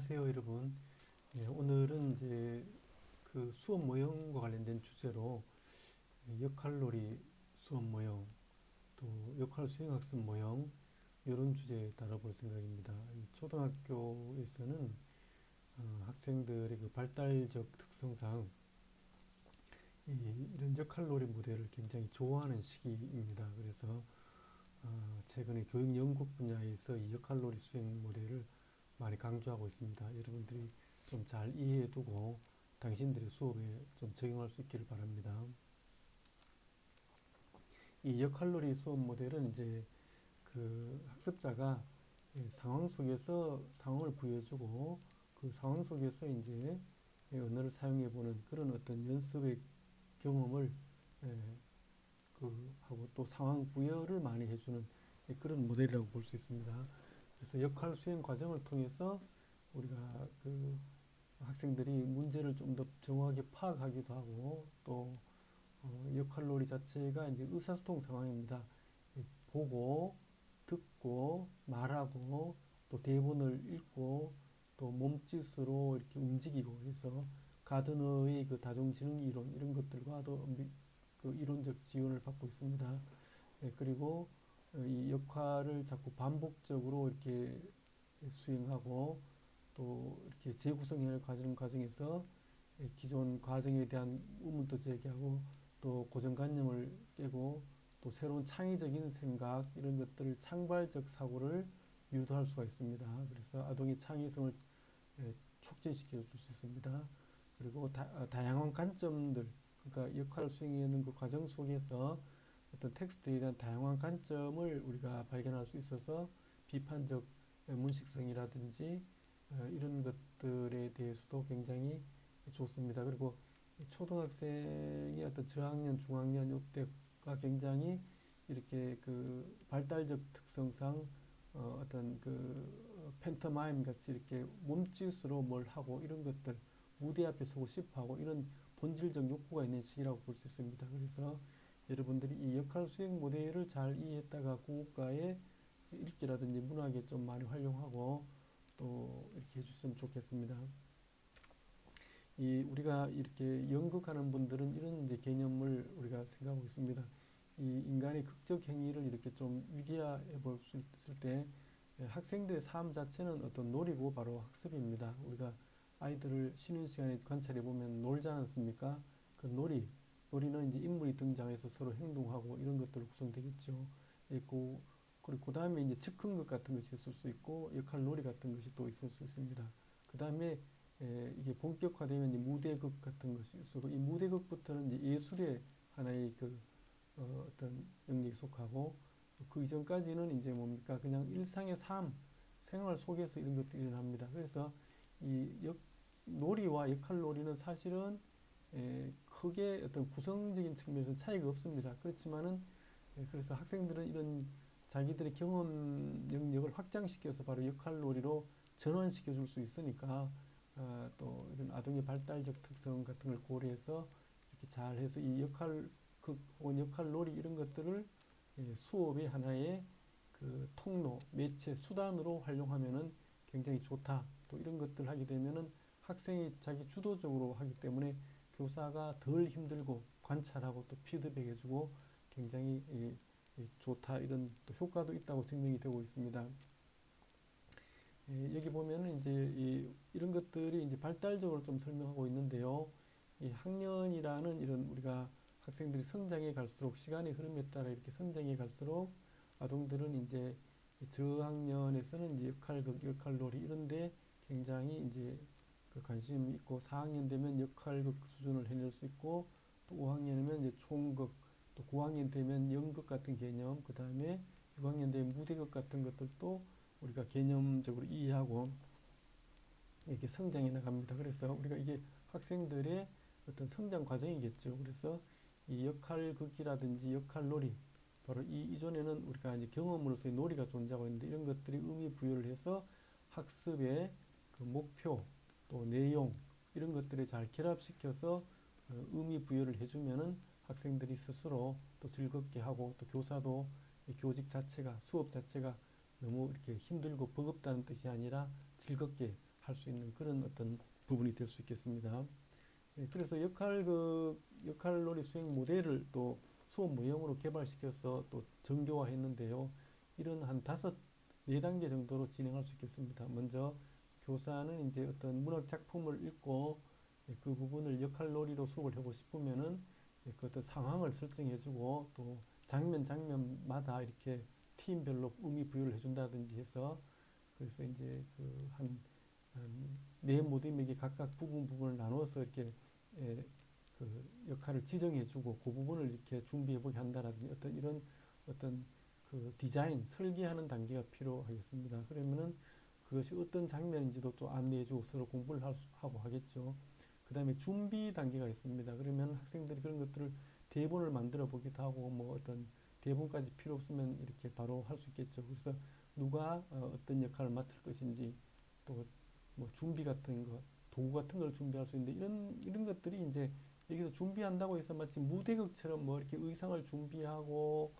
안녕하세요, 여러분. 오늘은 이제 그 수업 모형과 관련된 주제로 역할놀이 수업 모형, 또 역할 수행 학습 모형 이런 주제 다뤄볼 생각입니다. 이 초등학교에서는 학생들의 그 발달적 특성상 이런 역할놀이 모델을 굉장히 좋아하는 시기입니다. 그래서 최근에 교육 연구 분야에서 이 역할놀이 수행 모델을 많이 강조하고 있습니다. 여러분들이 좀 잘 이해해 두고 당신들의 수업에 좀 적용할 수 있기를 바랍니다. 이 역할놀이 수업 모델은 이제 그 학습자가 상황 속에서 상황을 부여주고 그 상황 속에서 이제 언어를 사용해 보는 그런 어떤 연습의 경험을 하고 또 상황 부여를 많이 해주는 그런 모델이라고 볼 수 있습니다. 그래서 역할 수행 과정을 통해서 우리가 그 학생들이 문제를 좀 더 정확하게 파악하기도 하고 또 역할놀이 자체가 이제 의사소통 상황입니다. 보고 듣고 말하고 또 대본을 읽고 또 몸짓으로 이렇게 움직이고 해서 가드너의 그 다중지능 이론 이런 것들과도 그 이론적 지원을 받고 있습니다. 그리고 이 역할을 자꾸 반복적으로 이렇게 수행하고 또 이렇게 재구성해야 할 과정에서 기존 과정에 대한 의문도 제기하고 또 고정관념을 깨고 또 새로운 창의적인 생각 이런 것들을 창발적 사고를 유도할 수가 있습니다. 그래서 아동의 창의성을 촉진시켜 줄 수 있습니다. 그리고 다양한 관점들 그러니까 역할을 수행하는 그 과정 속에서 어떤 텍스트에 대한 다양한 관점을 우리가 발견할 수 있어서 비판적 문식성이라든지 이런 것들에 대해서도 굉장히 좋습니다. 그리고 초등학생의 어떤 저학년, 중학년 이때가 굉장히 이렇게 그 발달적 특성상 어떤 그 팬터마임 같이 이렇게 몸짓으로 뭘 하고 이런 것들 무대 앞에 서고 싶어 하고 이런 본질적 욕구가 있는 시기라고 볼 수 있습니다. 그래서 여러분들이 이 역할 수행 모델을 잘 이해했다가 국어과의 읽기라든지 문학에 좀 많이 활용하고 또 이렇게 해주시면 좋겠습니다. 우리가 이렇게 연극하는 분들은 이런 이제 개념을 우리가 생각하고 있습니다. 이 인간의 극적 행위를 이렇게 좀 위계화해 볼 수 있을 때 학생들의 삶 자체는 어떤 놀이고 바로 학습입니다. 우리가 아이들을 쉬는 시간에 관찰해 보면 놀지 않습니까? 그 놀이는 이제 인물이 등장해서 서로 행동하고 이런 것들로 구성되겠죠. 그리고 그 다음에 이제 즉흥극 같은 것이 있을 수 있고 역할 놀이 같은 것이 또 있을 수 있습니다. 그 다음에 이게 본격화되면 이제 무대극 같은 것이 있고 이 무대극부터는 이제 예술의 하나의 어떤 영역에 속하고 그 이전까지는 이제 뭡니까 그냥 일상의 삶 생활 속에서 이런 것들이 일어납니다. 그래서 놀이와 역할 놀이는 사실은 크게 어떤 구성적인 측면에서 차이가 없습니다. 그렇지만은 그래서 학생들은 이런 자기들의 경험 영역을 확장시켜서 바로 역할 놀이로 전환시켜 줄 수 있으니까 또 이런 아동의 발달적 특성 같은 걸 고려해서 이렇게 잘 해서 이 혹은 역할 놀이 이런 것들을 수업의 하나의 그 통로, 매체, 수단으로 활용하면은 굉장히 좋다. 또 이런 것들 하게 되면은 학생이 자기 주도적으로 하기 때문에 교사가 덜 힘들고 관찰하고 또 피드백해주고 굉장히 좋다. 이런 또 효과도 있다고 증명이 되고 있습니다. 여기 보면은 이제 이런 것들이 이제 발달적으로 좀 설명하고 있는데요. 이 학년이라는 이런 우리가 학생들이 성장해 갈수록 시간의 흐름에 따라 이렇게 성장해 갈수록 아동들은 이제 저학년에서는 이제 역할놀이 이런데 굉장히 이제 그 관심이 있고 4학년 되면 역할극 수준을 해낼 수 있고 또 5학년이면 이제 총극 또 9학년 되면 연극 같은 개념 그 다음에 6학년 되면 무대극 같은 것들도 우리가 개념적으로 이해하고 이렇게 성장해 나갑니다. 그래서 우리가 이게 학생들의 어떤 성장 과정이겠죠. 그래서 이 역할극이라든지 역할놀이 바로 이전에는 우리가 이제 경험으로서의 놀이가 존재하고 있는데 이런 것들이 의미 부여를 해서 학습의 그 목표 또 내용 이런 것들을 잘 결합시켜서 의미 부여를 해주면은 학생들이 스스로 또 즐겁게 하고 또 교사도 교직 자체가 수업 자체가 너무 이렇게 힘들고 버겁다는 뜻이 아니라 즐겁게 할 수 있는 그런 어떤 부분이 될 수 있겠습니다. 그래서 역할놀이 수행 모델을 또 수업 모형으로 개발시켜서 또 정교화했는데요. 이런 한 네 단계 정도로 진행할 수 있겠습니다. 먼저 교사는 이제 어떤 문학 작품을 읽고 그 부분을 역할놀이로 수업을 하고 싶으면은 그 어떤 상황을 설정해주고 또 장면마다 이렇게 팀별로 의미 부여를 해준다든지 해서 그래서 이제 네 모둠에게 각각 부분을 나눠서 이렇게 그 역할을 지정해주고 그 부분을 이렇게 준비해보게 한다라든지 어떤 이런 어떤 그 디자인 설계하는 단계가 필요하겠습니다. 그러면은 그것이 어떤 장면인지도 또 안내해주고 서로 공부를 하고 하겠죠. 그 다음에 준비 단계가 있습니다. 그러면 학생들이 그런 것들을 대본을 만들어 보기도 하고 뭐 어떤 대본까지 필요 없으면 이렇게 바로 할 수 있겠죠. 그래서 누가 어떤 역할을 맡을 것인지 또 뭐 준비 같은 거 도구 같은 걸 준비할 수 있는데 이런 것들이 이제 여기서 준비한다고 해서 마치 무대극처럼 뭐 이렇게 의상을 준비하고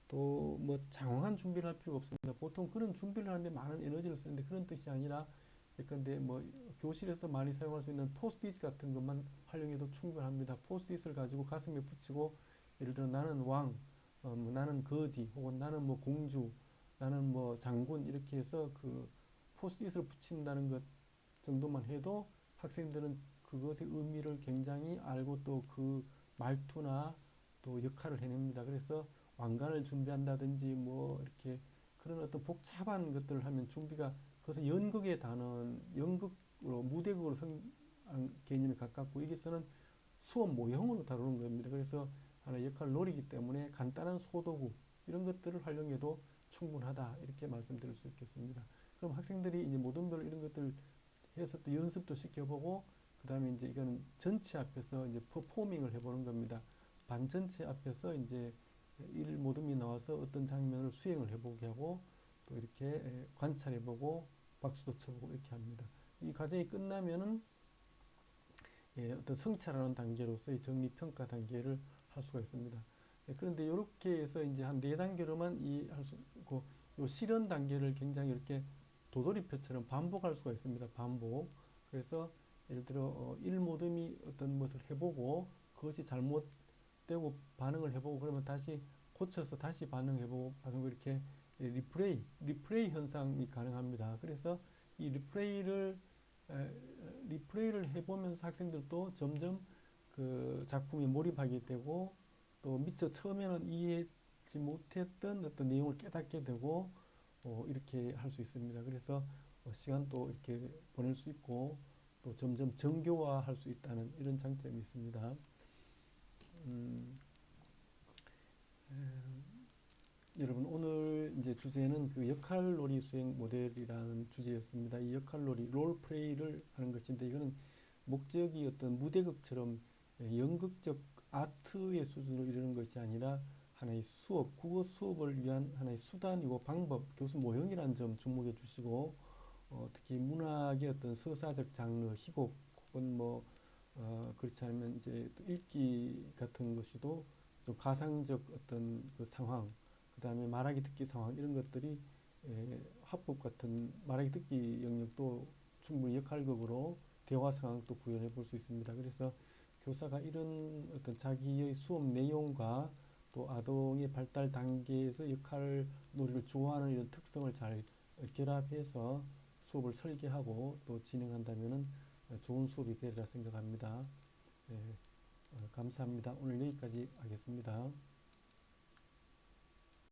또 뭐 장황한 준비를 할 필요가 없습니다. 보통 그런 준비를 하는데 많은 에너지를 쓰는데 그런 뜻이 아니라 예컨대 뭐 교실에서 많이 사용할 수 있는 포스트잇 같은 것만 활용해도 충분합니다. 포스트잇을 가지고 가슴에 붙이고 예를 들어 나는 왕, 뭐 나는 거지, 혹은 나는 뭐 공주, 나는 뭐 장군 이렇게 해서 그 포스트잇을 붙인다는 것 정도만 해도 학생들은 그것의 의미를 굉장히 알고 또 그 말투나 또 역할을 해냅니다. 그래서 왕관을 준비한다든지 뭐 이렇게 그런 어떤 복잡한 것들을 하면 준비가 그것은 연극의 단원, 연극으로 무대극으로 개념에 가깝고 여기서는 수업 모형으로 다루는 겁니다. 그래서 하나의 역할 놀이기 때문에 간단한 소도구 이런 것들을 활용해도 충분하다 이렇게 말씀드릴 수 있겠습니다. 그럼 학생들이 이제 모든별 이런 것들 해서 또 연습도 시켜보고 그 다음에 이제 이거는 전체 앞에서 이제 퍼포밍을 해보는 겁니다. 반 전체 앞에서 이제 일 모둠이 나와서 어떤 장면을 수행을 해보게 하고 또 이렇게 관찰해보고 박수도 쳐보고 이렇게 합니다. 이 과정이 끝나면은 어떤 성찰하는 단계로서의 정리평가 단계를 할 수가 있습니다. 그런데 이렇게 해서 이제 한 네 단계로만 할 수 있고 요 실현 단계를 굉장히 이렇게 도돌이표처럼 반복할 수가 있습니다. 반복. 그래서 예를 들어 일 모둠이 어떤 것을 해보고 그것이 잘못되고 반응을 해보고 그러면 다시 고쳐서 다시 반응해보고 이렇게 리프레이 현상이 가능합니다. 그래서 이 리프레이를 해보면서 학생들도 점점 그 작품에 몰입하게 되고 또 미처 처음에는 이해하지 못했던 어떤 내용을 깨닫게 되고 이렇게 할 수 있습니다. 그래서 시간도 이렇게 보낼 수 있고 또 점점 정교화할 수 있다는 이런 장점이 있습니다. 여러분 오늘 이제 주제는 그 역할놀이 수행 모델이라는 주제였습니다. 이 역할놀이 롤플레이를 하는 것인데 이거는 목적이 어떤 무대극처럼 연극적 아트의 수준으로 이르는 것이 아니라 하나의 수업, 국어 수업을 위한 하나의 수단이고 방법, 교수 모형이라는 점 주목해 주시고 특히 문학의 어떤 서사적 장르, 희곡 혹은 뭐 그렇지 않으면 이제 또 읽기 같은 것이도 좀 가상적 어떤 그 상황, 그 다음에 말하기 듣기 상황 이런 것들이 합법 같은 말하기 듣기 영역도 충분히 역할극으로 대화 상황도 구현해 볼 수 있습니다. 그래서 교사가 이런 어떤 자기의 수업 내용과 또 아동의 발달 단계에서 역할 놀이를 좋아하는 이런 특성을 잘 결합해서 수업을 설계하고 또 진행한다면은 좋은 수업이 되리라 생각합니다. 감사합니다. 오늘 여기까지 하겠습니다.